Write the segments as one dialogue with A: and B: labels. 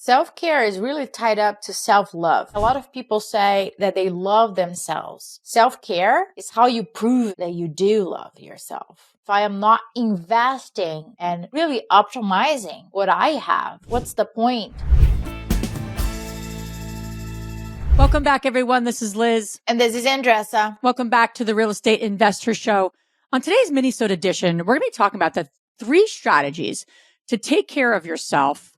A: Self-care is really tied up to self-love. A lot of people say that they love themselves. Self-care is how you prove that you do love yourself. If I am not investing and really optimizing what I have, what's the point?
B: Welcome back, everyone. This is Liz.
A: And this is Andressa.
B: Welcome back to the Real Estate Investor Show. On today's minisode edition, we're going to be talking about the 3 strategies to take care of yourself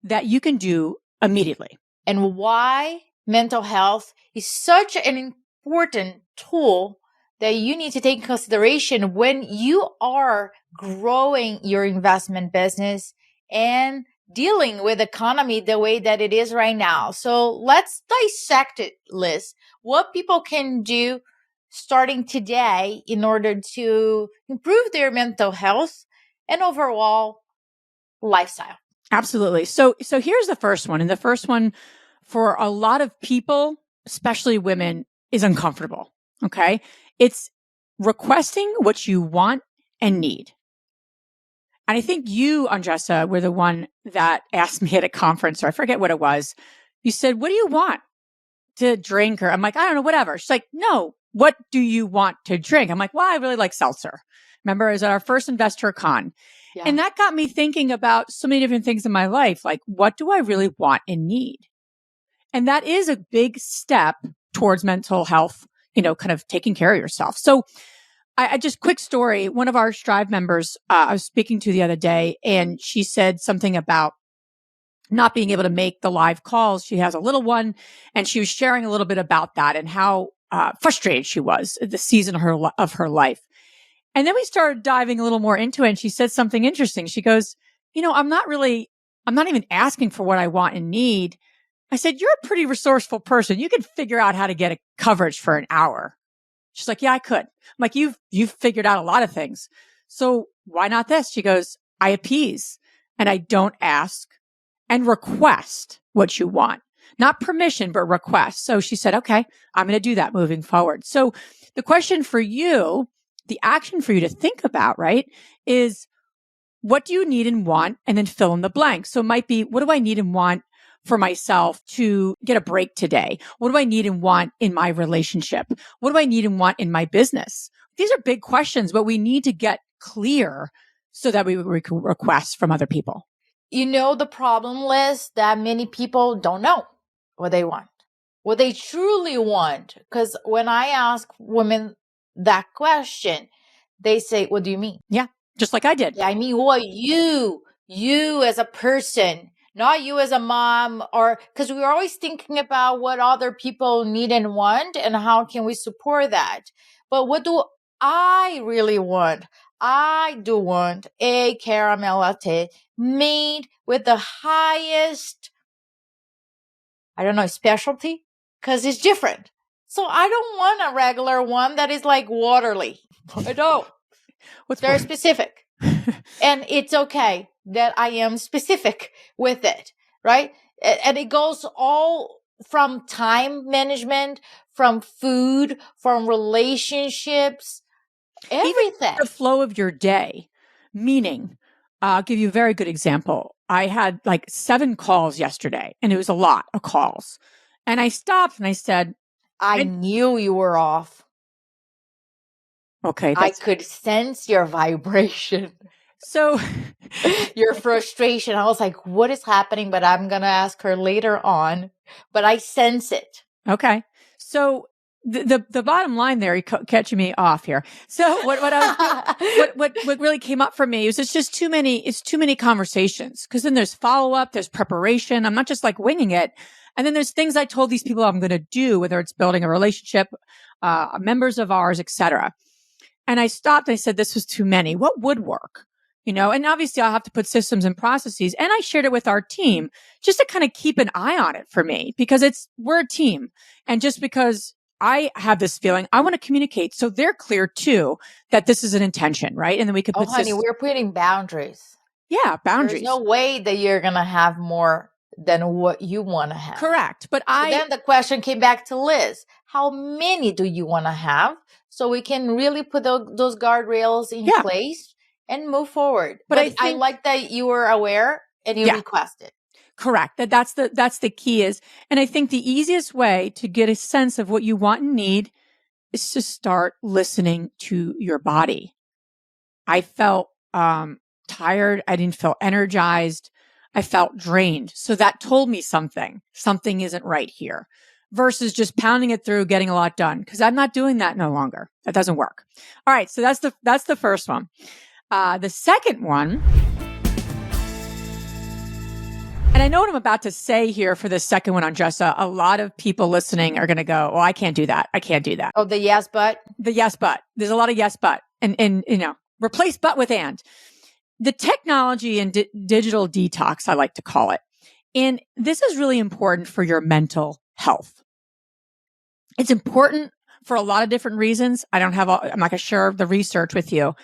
B: that you can do immediately.
A: And why mental health is such an important tool that you need to take in consideration when you are growing your investment business and dealing with the economy the way that it is right now. So let's dissect it, Liz. What people can do starting today in order to improve their mental health and overall lifestyle.
B: Absolutely. So here's the first one. And the first one for a lot of people, especially women, is uncomfortable. Okay. It's requesting what you want and need. And I think you, Andressa, were the one that asked me at a conference, or I forget what it was. You said, what do you want to drink? Or I'm like, I don't know, whatever. She's like, no, what do you want to drink? I'm like, well, I really like seltzer. Remember, it was at our first investor con. Yeah. And that got me thinking about so many different things in my life. Like, what do I really want and need? And that is a big step towards mental health, kind of taking care of yourself. So I just quick story. One of our Strive members, I was speaking to the other day, and she said something about not being able to make the live calls. She has a little one, and she was sharing a little bit about that and how frustrated she was at the season of her life. And then we started diving a little more into it, and she said something interesting. She goes, I'm not even asking for what I want and need. I said, you're a pretty resourceful person. You could figure out how to get a coverage for an hour. She's like, yeah, I could. I'm like, you've figured out a lot of things. So why not this? She goes, I appease and I don't ask and request what you want, not permission, but request. So she said, okay, I'm going to do that moving forward. So the question for you, the action for you to think about, right, is what do you need and want? And then fill in the blank. So it might be, what do I need and want for myself to get a break today? What do I need and want in my relationship? What do I need and want in my business? These are big questions, but we need to get clear so that we can request from other people.
A: The problem, Liz, that many people don't know what they want, what they truly want. Because when I ask women that question, they say, what do you mean?
B: Yeah, just like I did.
A: Yeah, I mean, what you as a person, not you as a mom, or because we're always thinking about what other people need and want and how can we support that. But what do I really want? I do want a caramel latte made with the highest, specialty, because it's different. So I don't want a regular one that is like waterly. I don't. Very specific. And it's okay that I am specific with it, right? And it goes all from time management, from food, from relationships, everything.
B: Even the flow of your day, meaning, I'll give you a very good example. I had like 7 calls yesterday, and it was a lot of calls. And I stopped and I said,
A: I knew you were off.
B: Okay.
A: I could sense your vibration.
B: So
A: your frustration. I was like, what is happening? But I'm going to ask her later on, but I sense it.
B: Okay. So the bottom line there, you're catching me off here. So what really came up for me is it's just too many conversations, because then there's follow up, there's preparation. I'm not just like winging it. And then there's things I told these people I'm going to do, whether it's building a relationship, members of ours, etc. And I stopped and I said, this was too many. What would work? And obviously I'll have to put systems and processes. And I shared it with our team just to kind of keep an eye on it for me, because we're a team. And just because I have this feeling, I want to communicate so they're clear too that this is an intention, right? And then we could put
A: we're putting boundaries.
B: Yeah, boundaries.
A: There's no way that you're going to have more than what you want to have.
B: Correct. But
A: then the question came back to Liz. How many do you want to have? So we can really put those guardrails in place and move forward. But I like that you were aware and you requested.
B: Correct. That's the key is, and I think the easiest way to get a sense of what you want and need is to start listening to your body. I felt tired. I didn't feel energized. I felt drained. So that told me something. Something isn't right here. Versus just pounding it through, getting a lot done. Because I'm not doing that no longer. That doesn't work. All right. So that's the first one. The second one, and I know what I'm about to say here for the second one, Andressa. A lot of people listening are going to go, "Oh, I can't do that. I can't do that."
A: Oh, the yes, but.
B: The yes, but. There's a lot of yes, but, and replace but with and. The technology and digital detox, I like to call it, and this is really important for your mental health. It's important for a lot of different reasons. I'm not going to share the research with you,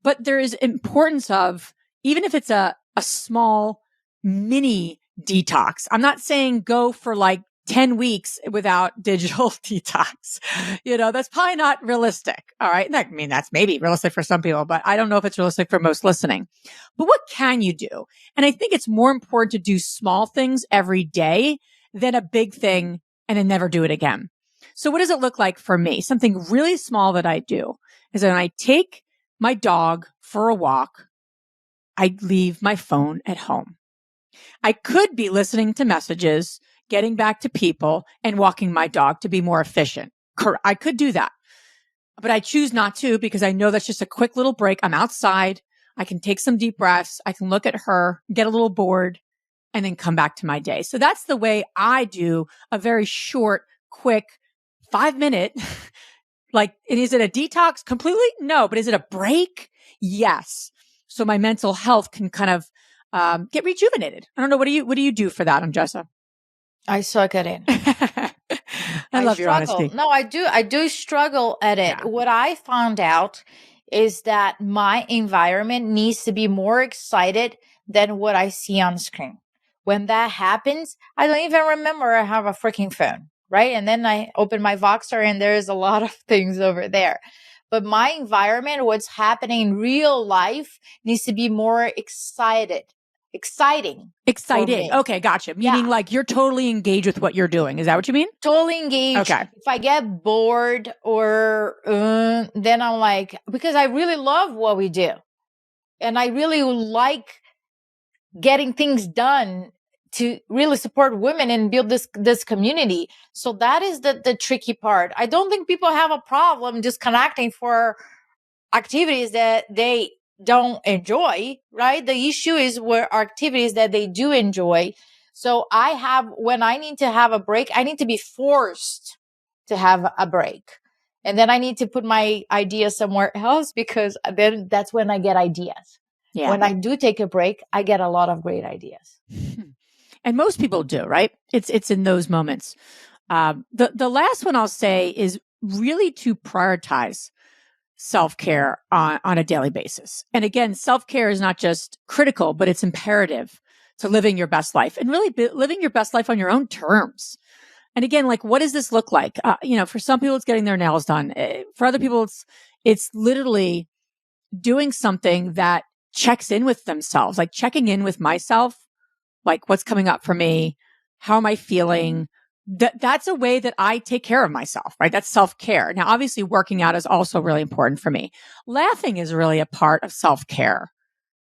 B: but there is importance of, even if it's a small mini detox. I'm not saying go for like 10 weeks without digital detox. That's probably not realistic. All right. That's maybe realistic for some people, but I don't know if it's realistic for most listening. But what can you do? And I think it's more important to do small things every day than a big thing and then never do it again. So what does it look like for me? Something really small that I do is when I take my dog for a walk, I leave my phone at home. I could be listening to messages, getting back to people, and walking my dog to be more efficient. I could do that, but I choose not to because I know that's just a quick little break. I'm outside. I can take some deep breaths. I can look at her, get a little bored, and then come back to my day. So that's the way I do a very short, quick 5-minute. And is it a detox completely? No, but is it a break? Yes. So my mental health can kind of get rejuvenated. I don't know. What do you do for that, Andressa?
A: I suck at it.
B: I love your
A: struggle.
B: honesty.
A: No, I do struggle at it.
B: Yeah.
A: What I found out is that my environment needs to be more excited than what I see on screen. When that happens, I don't even remember I have a freaking phone, right? And then I open my Voxer and there's a lot of things over there. But my environment, what's happening in real life, needs to be more exciting.
B: Okay, gotcha. Meaning like you're totally engaged with what you're doing. Is that what you mean?
A: Totally engaged.
B: Okay.
A: If I get bored or then I'm like, because I really love what we do. And I really like getting things done to really support women and build this community. So that is the tricky part. I don't think people have a problem disconnecting for activities that they don't enjoy, right? The issue is where activities that they do enjoy. So when I need to have a break, I need to be forced to have a break. And then I need to put my ideas somewhere else because then that's when I get ideas. Yeah. When I do take a break, I get a lot of great ideas.
B: And most people do, right? It's in those moments. The last one I'll say is really to prioritize self-care on a daily basis. And again, self-care is not just critical, but it's imperative to living your best life and really living your best life on your own terms. And again, like, what does this look like? For some people, it's getting their nails done. For other people, it's literally doing something that checks in with themselves, like checking in with myself, like what's coming up for me? How am I feeling? That's a way that I take care of myself, right? That's self-care. Now, obviously working out is also really important for me. Laughing is really a part of self-care.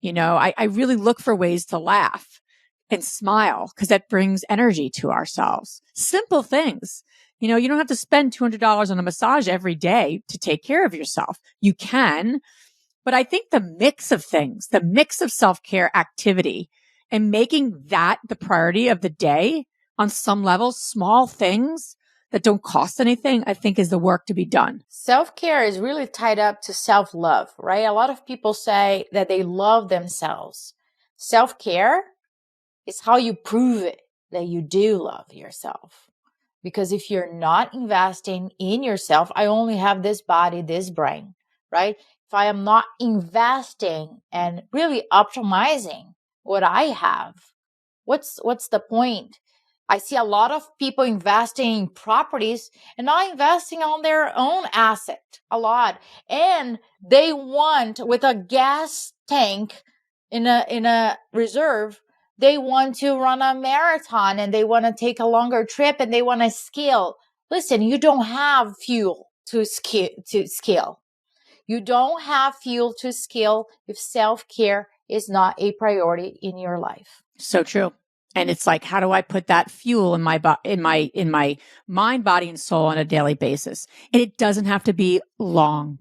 B: I really look for ways to laugh and smile because that brings energy to ourselves. Simple things. You don't have to spend $200 on a massage every day to take care of yourself. You can, but I think the mix of things, the mix of self-care activity and making that the priority of the day on some level, small things that don't cost anything, I think is the work to be done.
A: Self-care is really tied up to self-love, right? A lot of people say that they love themselves. Self-care is how you prove it that you do love yourself. Because if you're not investing in yourself, I only have this body, this brain, right? If I am not investing and really optimizing what I have, what's the point? I see a lot of people investing in properties and not investing on their own asset a lot. And they want, with a gas tank in a reserve, they want to run a marathon and they want to take a longer trip and they want to scale. Listen, you don't have fuel to scale. You don't have fuel to scale if self-care is not a priority in your life.
B: So true. And it's like, how do I put that fuel in my mind, body, and soul on a daily basis? And it doesn't have to be long.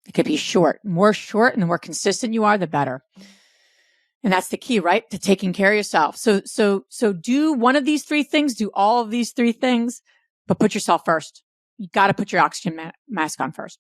B: It could be short. More short, and the more consistent you are, the better. And that's the key, right? To taking care of yourself. So do one of these three things, do all of these three things, but put yourself first. You got to put your oxygen mask on first.